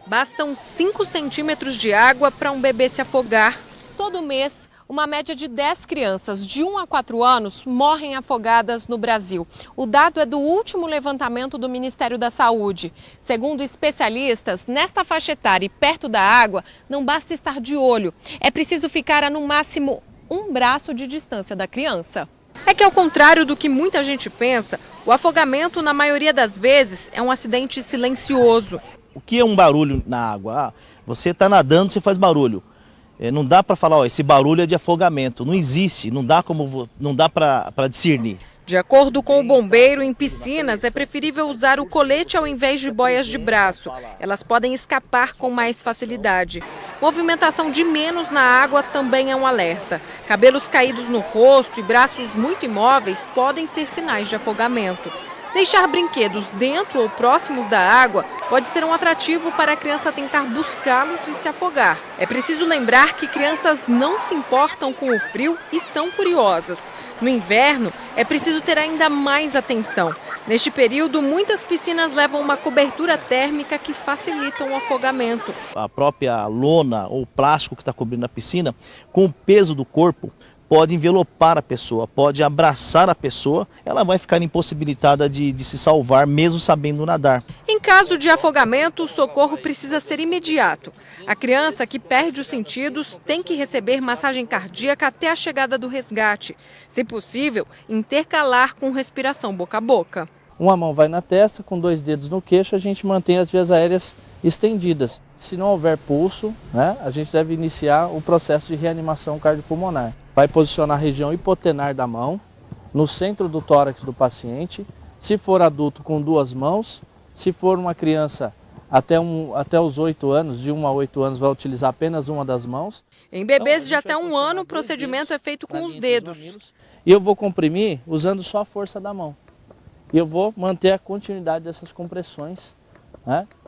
Bastam 5 centímetros de água para um bebê se afogar. Todo mês, uma média de 10 crianças de 1 a 4 anos morrem afogadas no Brasil. O dado é do último levantamento do Ministério da Saúde. Segundo especialistas, nesta faixa etária e perto da água, não basta estar de olho. É preciso ficar a no máximo um braço de distância da criança. É que, ao contrário do que muita gente pensa, o afogamento, na maioria das vezes, é um acidente silencioso. O que é um barulho na água? Você está nadando, você faz barulho. Não dá para falar, esse barulho é de afogamento. Não existe, não dá para discernir. De acordo com o bombeiro, em piscinas é preferível usar o colete ao invés de boias de braço. Elas podem escapar com mais facilidade. Movimentação de menos na água também é um alerta. Cabelos caídos no rosto e braços muito imóveis podem ser sinais de afogamento. Deixar brinquedos dentro ou próximos da água pode ser um atrativo para a criança tentar buscá-los e se afogar. É preciso lembrar que crianças não se importam com o frio e são curiosas. No inverno, é preciso ter ainda mais atenção. Neste período, muitas piscinas levam uma cobertura térmica que facilita o afogamento. A própria lona ou plástico que está cobrindo a piscina, com o peso do corpo, pode envelopar a pessoa, pode abraçar a pessoa, ela vai ficar impossibilitada de se salvar, mesmo sabendo nadar. Em caso de afogamento, o socorro precisa ser imediato. A criança que perde os sentidos tem que receber massagem cardíaca até a chegada do resgate. Se possível, intercalar com respiração boca a boca. Uma mão vai na testa, com 2 dedos no queixo, a gente mantém as vias aéreas estendidas. Se não houver pulso, a gente deve iniciar o processo de reanimação cardiopulmonar. Vai posicionar a região hipotenar da mão, no centro do tórax do paciente. Se for adulto, com 2 mãos. Se for uma criança até os 8 anos, de 1 a 8 anos, vai utilizar apenas uma das mãos. Em bebês de até 1 ano, o procedimento é feito com os dedos. E eu vou comprimir usando só a força da mão. E eu vou manter a continuidade dessas compressões,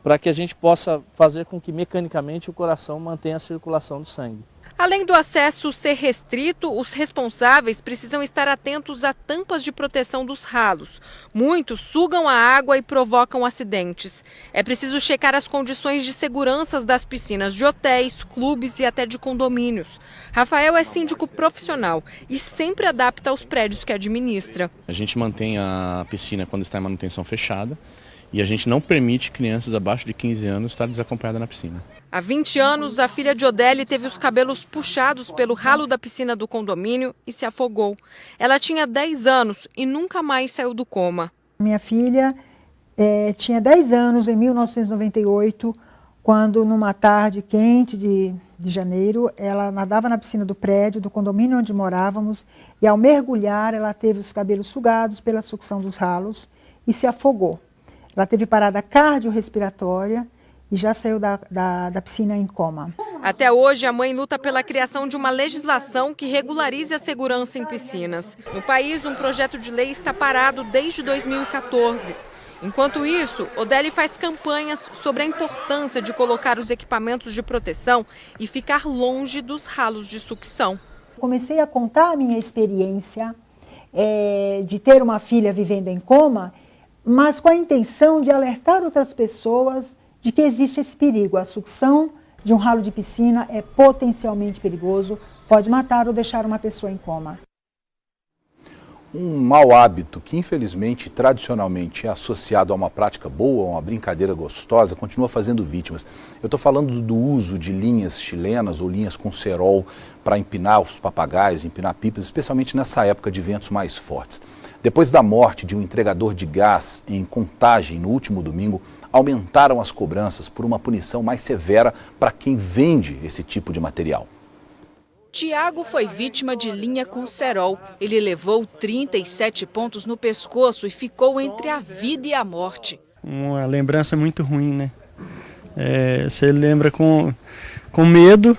para que a gente possa fazer com que mecanicamente o coração mantenha a circulação do sangue. Além do acesso ser restrito, os responsáveis precisam estar atentos a tampas de proteção dos ralos. Muitos sugam a água e provocam acidentes. É preciso checar as condições de segurança das piscinas de hotéis, clubes e até de condomínios. Rafael é síndico profissional e sempre adapta aos prédios que administra. A gente mantém a piscina quando está em manutenção fechada e a gente não permite crianças abaixo de 15 anos estar desacompanhadas na piscina. Há 20 anos, a filha de Odeli teve os cabelos puxados pelo ralo da piscina do condomínio e se afogou. Ela tinha 10 anos e nunca mais saiu do coma. Minha filha tinha 10 anos em 1998, quando numa tarde quente de janeiro, ela nadava na piscina do prédio, do condomínio onde morávamos, e ao mergulhar ela teve os cabelos sugados pela sucção dos ralos e se afogou. Ela teve parada cardiorrespiratória e já saiu da piscina em coma. Até hoje, a mãe luta pela criação de uma legislação que regularize a segurança em piscinas. No país, um projeto de lei está parado desde 2014. Enquanto isso, Odeli faz campanhas sobre a importância de colocar os equipamentos de proteção e ficar longe dos ralos de sucção. Comecei a contar a minha experiência de ter uma filha vivendo em coma, mas com a intenção de alertar outras pessoas de que existe esse perigo. A sucção de um ralo de piscina é potencialmente perigoso, pode matar ou deixar uma pessoa em coma. Um mau hábito que, infelizmente, tradicionalmente é associado a uma prática boa, a uma brincadeira gostosa, continua fazendo vítimas. Eu estou falando do uso de linhas chilenas ou linhas com cerol para empinar os papagaios, empinar pipas, especialmente nessa época de ventos mais fortes. Depois da morte de um entregador de gás em Contagem no último domingo, aumentaram as cobranças por uma punição mais severa para quem vende esse tipo de material. Tiago foi vítima de linha com cerol. Ele levou 37 pontos no pescoço e ficou entre a vida e a morte. Uma lembrança muito ruim, né? Você lembra com medo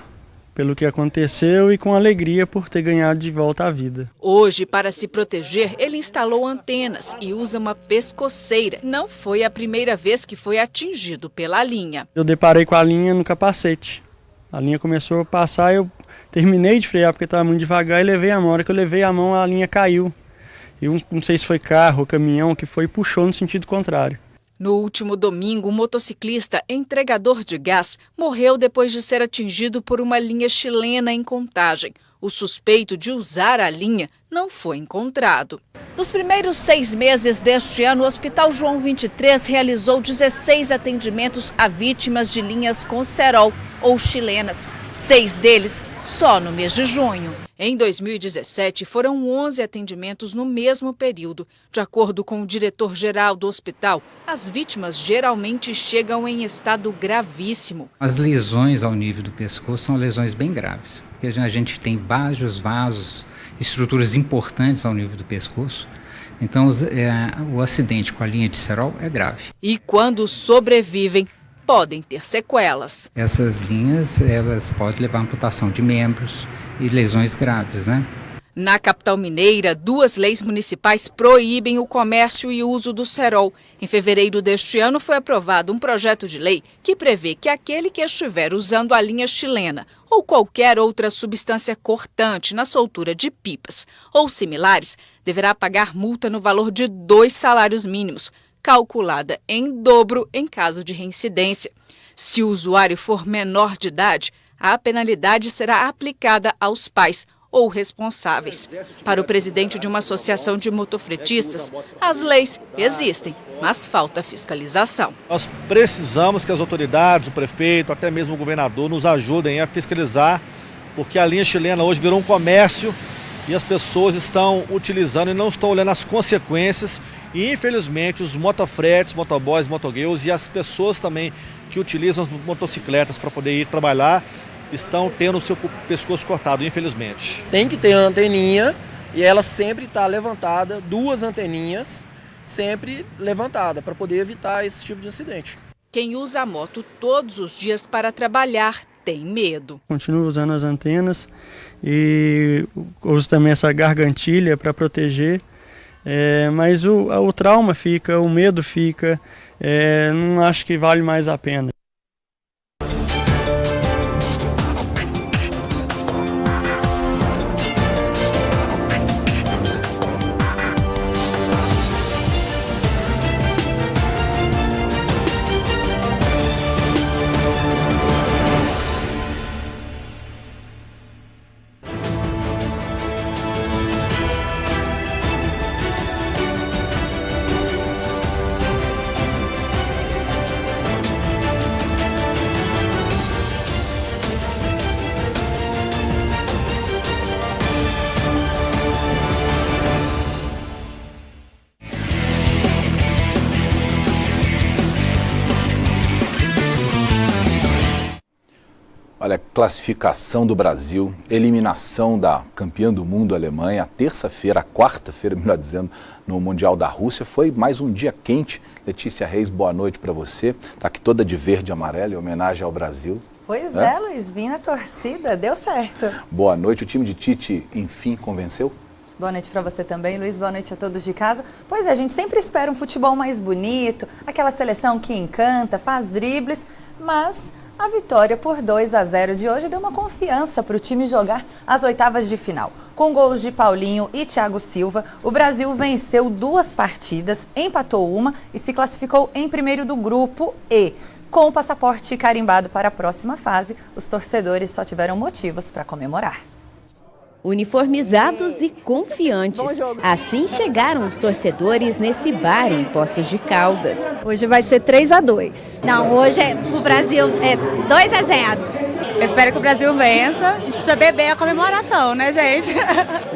pelo que aconteceu e com alegria por ter ganhado de volta a vida. Hoje, para se proteger, ele instalou antenas e usa uma pescoceira. Não foi a primeira vez que foi atingido pela linha. Eu deparei com a linha no capacete. A linha começou a passar e eu terminei de frear porque estava muito devagar e levei a mão. Na hora que eu levei a mão, a linha caiu. E não sei se foi carro ou caminhão que foi e puxou no sentido contrário. No último domingo, um motociclista entregador de gás morreu depois de ser atingido por uma linha chilena em Contagem. O suspeito de usar a linha não foi encontrado. Nos primeiros 6 meses deste ano, o Hospital João 23 realizou 16 atendimentos a vítimas de linhas com cerol ou chilenas. 6 deles só no mês de junho. Em 2017, foram 11 atendimentos no mesmo período. De acordo com o diretor-geral do hospital, as vítimas geralmente chegam em estado gravíssimo. As lesões ao nível do pescoço são lesões bem graves. Porque a gente tem vários vasos, estruturas importantes ao nível do pescoço. Então, o acidente com a linha de cerol é grave. E quando sobrevivem, podem ter sequelas. Essas linhas, elas podem levar a amputação de membros e lesões graves, né? Na capital mineira, 2 leis municipais proíbem o comércio e uso do cerol. Em fevereiro deste ano foi aprovado um projeto de lei que prevê que aquele que estiver usando a linha chilena ou qualquer outra substância cortante na soltura de pipas ou similares deverá pagar multa no valor de 2 salários mínimos, calculada em dobro em caso de reincidência. Se o usuário for menor de idade, a penalidade será aplicada aos pais ou responsáveis. Para o presidente de uma associação de motofretistas, as leis existem, mas falta fiscalização. Nós precisamos que as autoridades, o prefeito, até mesmo o governador, nos ajudem a fiscalizar, porque a linha chilena hoje virou um comércio e as pessoas estão utilizando e não estão olhando as consequências. E infelizmente os motofretes, motoboys, motogirls e as pessoas também que utilizam as motocicletas para poder ir trabalhar estão tendo o seu pescoço cortado, infelizmente. Tem que ter a anteninha e ela sempre está levantada, 2 anteninhas sempre levantada para poder evitar esse tipo de acidente. Quem usa a moto todos os dias para trabalhar tem medo. Continuo usando as antenas e uso também essa gargantilha para proteger. Mas o trauma fica, o medo fica, não acho que vale mais a pena. Olha, classificação do Brasil, eliminação da campeã do mundo Alemanha, terça-feira, quarta-feira, melhor dizendo, no Mundial da Rússia. Foi mais um dia quente. Letícia Reis, boa noite para você. Está aqui toda de verde e amarelo, em homenagem ao Brasil. Pois é, Luiz, vim na torcida, deu certo. Boa noite, o time de Tite, enfim, convenceu? Boa noite para você também, Luiz. Boa noite a todos de casa. Pois é, a gente sempre espera um futebol mais bonito, aquela seleção que encanta, faz dribles, mas a vitória por 2-0 de hoje deu uma confiança para o time jogar as oitavas de final. Com gols de Paulinho e Thiago Silva, o Brasil venceu 2 partidas, empatou uma e se classificou em primeiro do grupo E. Com o passaporte carimbado para a próxima fase, os torcedores só tiveram motivos para comemorar. Uniformizados e confiantes. Assim chegaram os torcedores nesse bar em Poços de Caldas. Hoje vai ser 3-2. Não, hoje o Brasil é 2-0. Eu espero que o Brasil vença. A gente precisa beber a comemoração, né, gente?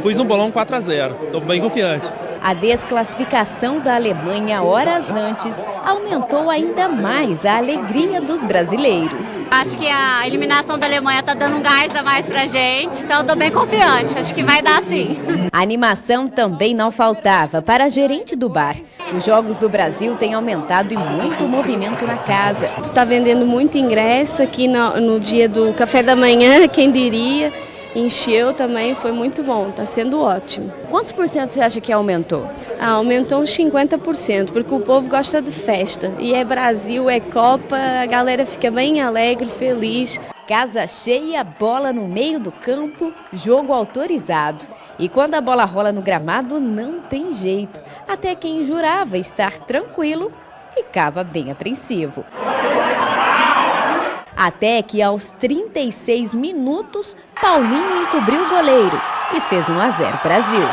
Pus um bolão 4-0. Estou bem confiante. A desclassificação da Alemanha horas antes aumentou ainda mais a alegria dos brasileiros. Acho que a eliminação da Alemanha está dando um gás a mais pra gente, então eu tô bem confiante, acho que vai dar sim. A animação também não faltava para a gerente do bar. Os jogos do Brasil têm aumentado e muito movimento na casa. A gente está vendendo muito ingresso aqui no dia do café da manhã, quem diria. Encheu também, foi muito bom, está sendo ótimo. Quantos por cento você acha que aumentou? Aumentou uns 50%, porque o povo gosta de festa. E é Brasil, é Copa, a galera fica bem alegre, feliz. Casa cheia, bola no meio do campo, jogo autorizado. E quando a bola rola no gramado, não tem jeito. Até quem jurava estar tranquilo, ficava bem apreensivo. Até que aos 36 minutos, Paulinho encobriu o goleiro e fez 1-0 Brasil.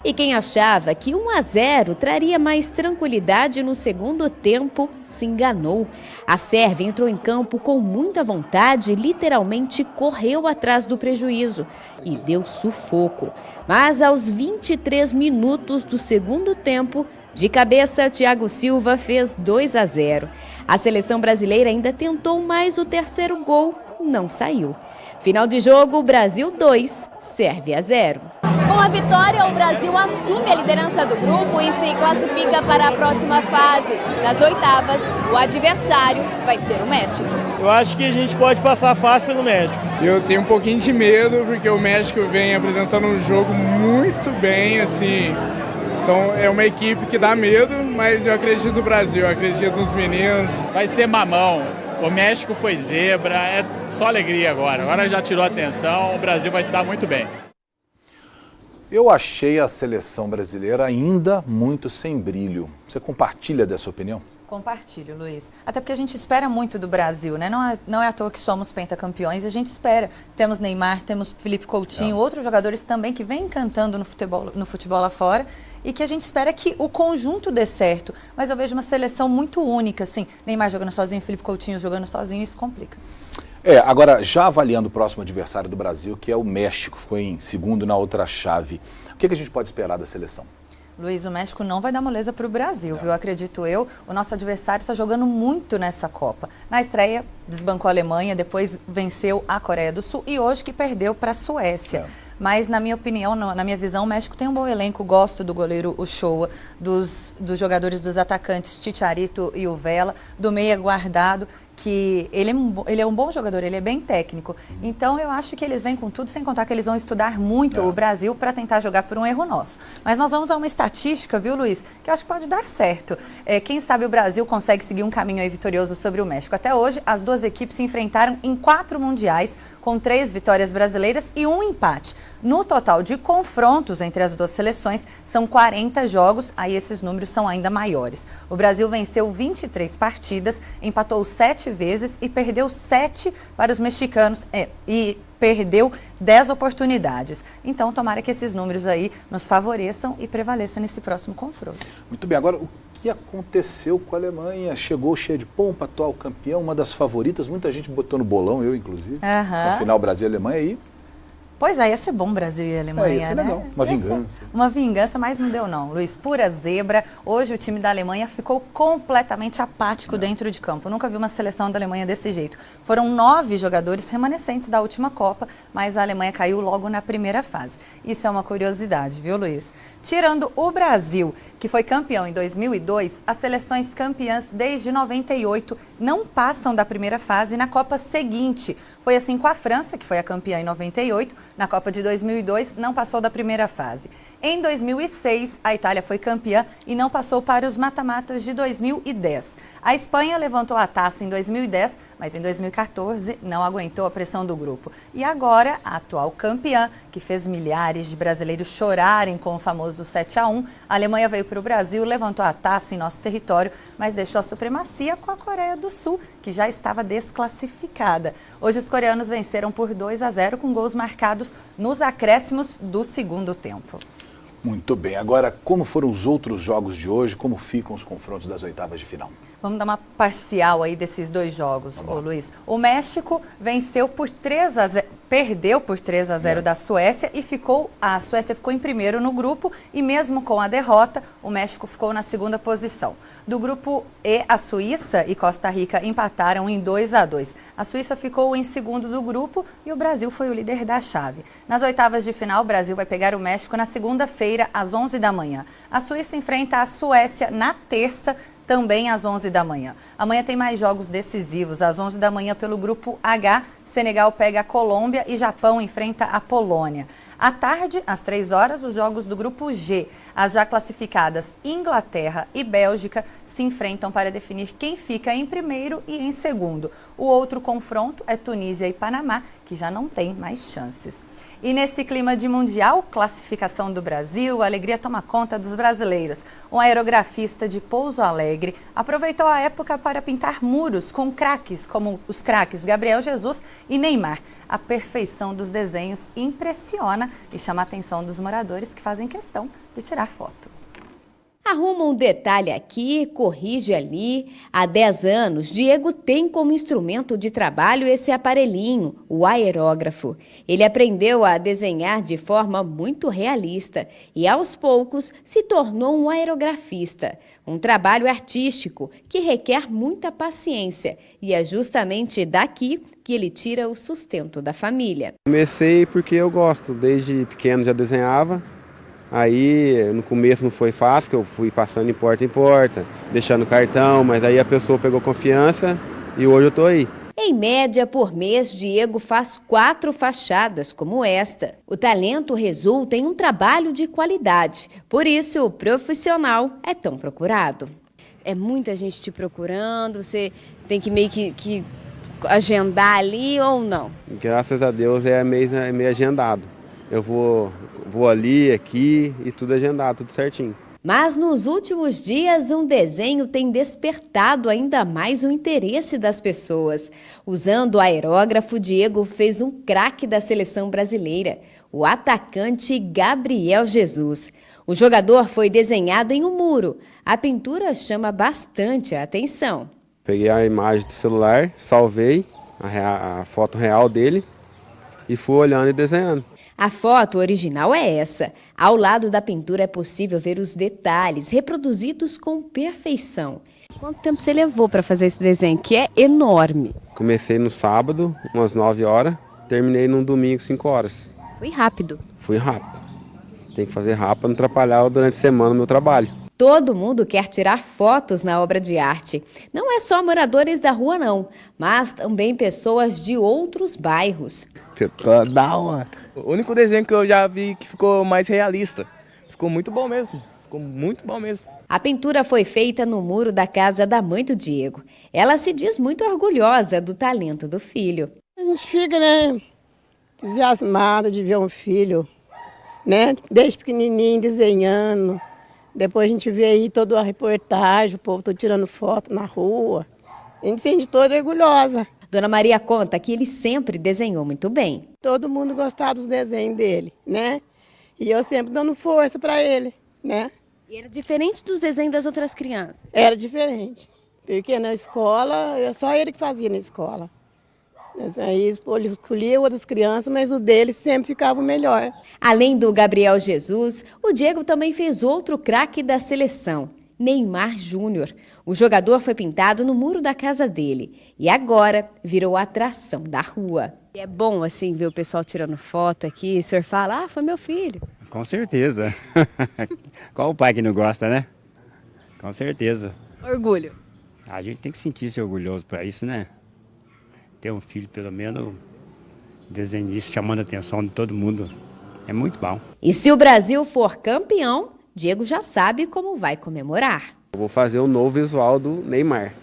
E quem achava que 1-0 traria mais tranquilidade no segundo tempo, se enganou. A Sérvia entrou em campo com muita vontade e literalmente correu atrás do prejuízo e deu sufoco. Mas aos 23 minutos do segundo tempo, de cabeça, Thiago Silva fez 2-0. A seleção brasileira ainda tentou, mas o terceiro gol não saiu. Final de jogo, Brasil 2, Sérvia 0. Com a vitória, o Brasil assume a liderança do grupo e se classifica para a próxima fase. Nas oitavas, o adversário vai ser o México. Eu acho que a gente pode passar fácil pelo México. Eu tenho um pouquinho de medo, porque o México vem apresentando um jogo muito bem, assim. Então é uma equipe que dá medo, mas eu acredito no Brasil, eu acredito nos meninos. Vai ser mamão. O México foi zebra, é só alegria agora. Agora já tirou a atenção, o Brasil vai se dar muito bem. Eu achei a seleção brasileira ainda muito sem brilho. Você compartilha dessa opinião? Compartilho, Luiz. Até porque a gente espera muito do Brasil, né? Não é à toa que somos pentacampeões e a gente espera. Temos Neymar, temos Felipe Coutinho, outros jogadores também que vêm encantando no futebol lá fora e que a gente espera que o conjunto dê certo. Mas eu vejo uma seleção muito única, assim. Neymar jogando sozinho, Felipe Coutinho jogando sozinho, isso complica. Agora, já avaliando o próximo adversário do Brasil, que é o México, ficou em segundo na outra chave. O que a gente pode esperar da seleção? Luiz, o México não vai dar moleza para o Brasil, viu? Acredito eu. O nosso adversário está jogando muito nessa Copa. Na estreia, desbancou a Alemanha, depois venceu a Coreia do Sul e hoje que perdeu para a Suécia. Mas, na minha opinião, na minha visão, o México tem um bom elenco. Gosto do goleiro Ochoa, dos jogadores, dos atacantes Chicharito e o Vela, do meia guardado, que ele é um bom jogador, ele é bem técnico. Então, eu acho que eles vêm com tudo, sem contar que eles vão estudar muito o Brasil para tentar jogar por um erro nosso. Mas nós vamos a uma estatística, viu, Luiz, que eu acho que pode dar certo. Quem sabe o Brasil consegue seguir um caminho aí vitorioso sobre o México. Até hoje, as duas equipes se enfrentaram em 4 mundiais, com 3 vitórias brasileiras e 1 empate. No total de confrontos entre as duas seleções, são 40 jogos, aí esses números são ainda maiores. O Brasil venceu 23 partidas, empatou 7 vezes e perdeu 7 para os mexicanos e perdeu 10 oportunidades. Então, tomara que esses números aí nos favoreçam e prevaleçam nesse próximo confronto. Muito bem, agora o que aconteceu com a Alemanha? Chegou cheia de pompa, atual campeão, uma das favoritas, muita gente botou no bolão, eu inclusive, no final Brasil e Alemanha aí. Pois é, ia ser bom Brasil e Alemanha, ia ser legal. Uma vingança. Uma vingança, mas não deu não, Luiz. Pura zebra. Hoje o time da Alemanha ficou completamente apático dentro de campo. Eu nunca vi uma seleção da Alemanha desse jeito. Foram 9 jogadores remanescentes da última Copa, mas a Alemanha caiu logo na primeira fase. Isso é uma curiosidade, viu, Luiz? Tirando o Brasil, que foi campeão em 2002, as seleções campeãs desde 98 não passam da primeira fase na Copa seguinte. Foi assim com a França, que foi a campeã em 98, Na Copa de 2002, não passou da primeira fase. Em 2006, a Itália foi campeã e não passou para os mata-matas de 2010. A Espanha levantou a taça em 2010, mas em 2014 não aguentou a pressão do grupo. E agora, a atual campeã, que fez milhares de brasileiros chorarem com o famoso 7-1, a Alemanha veio para o Brasil, levantou a taça em nosso território, mas deixou a supremacia com a Coreia do Sul, que já estava desclassificada. Hoje os coreanos venceram por 2-0 com gols marcados nos acréscimos do segundo tempo. Muito bem. Agora, como foram os outros jogos de hoje? Como ficam os confrontos das oitavas de final? Vamos dar uma parcial aí desses dois jogos, Luiz. O México venceu por 3-0, perdeu por 3-0 da Suécia e a Suécia ficou em primeiro no grupo e mesmo com a derrota, o México ficou na segunda posição. Do grupo E, a Suíça e Costa Rica empataram em 2-2. A Suíça ficou em segundo do grupo e o Brasil foi o líder da chave. Nas oitavas de final, o Brasil vai pegar o México na segunda-feira, às 11 da manhã. A Suíça enfrenta a Suécia na terça, também às 11 da manhã. Amanhã tem mais jogos decisivos. Às 11 da manhã, pelo grupo H, Senegal pega a Colômbia e Japão enfrenta a Polônia. À tarde, às 3 horas, os jogos do grupo G. As já classificadas Inglaterra e Bélgica se enfrentam para definir quem fica em primeiro e em segundo. O outro confronto é Tunísia e Panamá, que já não tem mais chances. E nesse clima de mundial, classificação do Brasil, a alegria toma conta dos brasileiros. Um aerografista de Pouso Alegre aproveitou a época para pintar muros com craques, como os craques Gabriel Jesus e Neymar. A perfeição dos desenhos impressiona e chama a atenção dos moradores que fazem questão de tirar foto. Arruma um detalhe aqui, corrige ali. Há 10 anos, Diego tem como instrumento de trabalho esse aparelhinho, o aerógrafo. Ele aprendeu a desenhar de forma muito realista e, aos poucos, se tornou um aerografista. Um trabalho artístico que requer muita paciência e é justamente daqui que ele tira o sustento da família. Comecei porque eu gosto, desde pequeno já desenhava. Aí no começo não foi fácil, que eu fui passando em porta, deixando cartão, mas aí a pessoa pegou confiança e hoje eu tô aí. Em média, por mês, Diego faz 4 fachadas como esta. O talento resulta em um trabalho de qualidade, por isso o profissional é tão procurado. É muita gente te procurando, você tem que meio que agendar ali ou não? Graças a Deus é meio agendado. Eu vou ali, aqui e tudo agendado, tudo certinho. Mas nos últimos dias, um desenho tem despertado ainda mais o interesse das pessoas. Usando o aerógrafo, Diego fez um craque da seleção brasileira, o atacante Gabriel Jesus. O jogador foi desenhado em um muro. A pintura chama bastante a atenção. Peguei a imagem do celular, salvei a foto real dele e fui olhando e desenhando. A foto original é essa. Ao lado da pintura é possível ver os detalhes reproduzidos com perfeição. Quanto tempo você levou para fazer esse desenho, que é enorme? Comecei no sábado, umas 9 horas, terminei no domingo, 5 horas. Foi rápido. Fui rápido. Tem que fazer rápido para não atrapalhar durante a semana o meu trabalho. Todo mundo quer tirar fotos na obra de arte. Não é só moradores da rua, não, mas também pessoas de outros bairros. Ficou da hora. O único desenho que eu já vi que ficou mais realista. Ficou muito bom mesmo. Ficou muito bom mesmo. A pintura foi feita no muro da casa da mãe do Diego. Ela se diz muito orgulhosa do talento do filho. A gente fica, entusiasmada de ver um filho, desde pequenininho desenhando. Depois a gente vê aí toda a reportagem, o povo todo tirando foto na rua. A gente se sente toda orgulhosa. Dona Maria conta que ele sempre desenhou muito bem. Todo mundo gostava dos desenhos dele, E eu sempre dando força para ele, E era diferente dos desenhos das outras crianças? Era diferente, porque na escola, é só ele que fazia na escola. Aí ele escolhia outras crianças, mas o dele sempre ficava o melhor. Além do Gabriel Jesus, o Diego também fez outro craque da seleção, Neymar Júnior. O jogador foi pintado no muro da casa dele e agora virou atração da rua. E é bom assim ver o pessoal tirando foto aqui, o senhor fala, foi meu filho. Com certeza. Qual o pai que não gosta, né? Com certeza. Orgulho. A gente tem que sentir-se orgulhoso para isso, né? Ter um filho, pelo menos, desenhista chamando a atenção de todo mundo. É muito bom. E se o Brasil for campeão, Diego já sabe como vai comemorar. Eu vou fazer o novo visual do Neymar.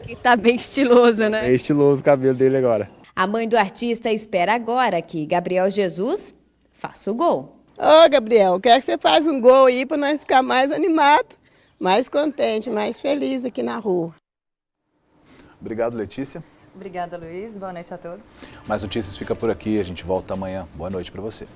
Que tá bem estiloso, né? É estiloso o cabelo dele agora. A mãe do artista espera agora que Gabriel Jesus faça o gol. Ô, Gabriel, quero que você faça um gol aí para nós ficar mais animados, mais contente, mais feliz aqui na rua. Obrigado, Letícia. Obrigada, Luiz. Boa noite a todos. Mais notícias fica por aqui. A gente volta amanhã. Boa noite para você.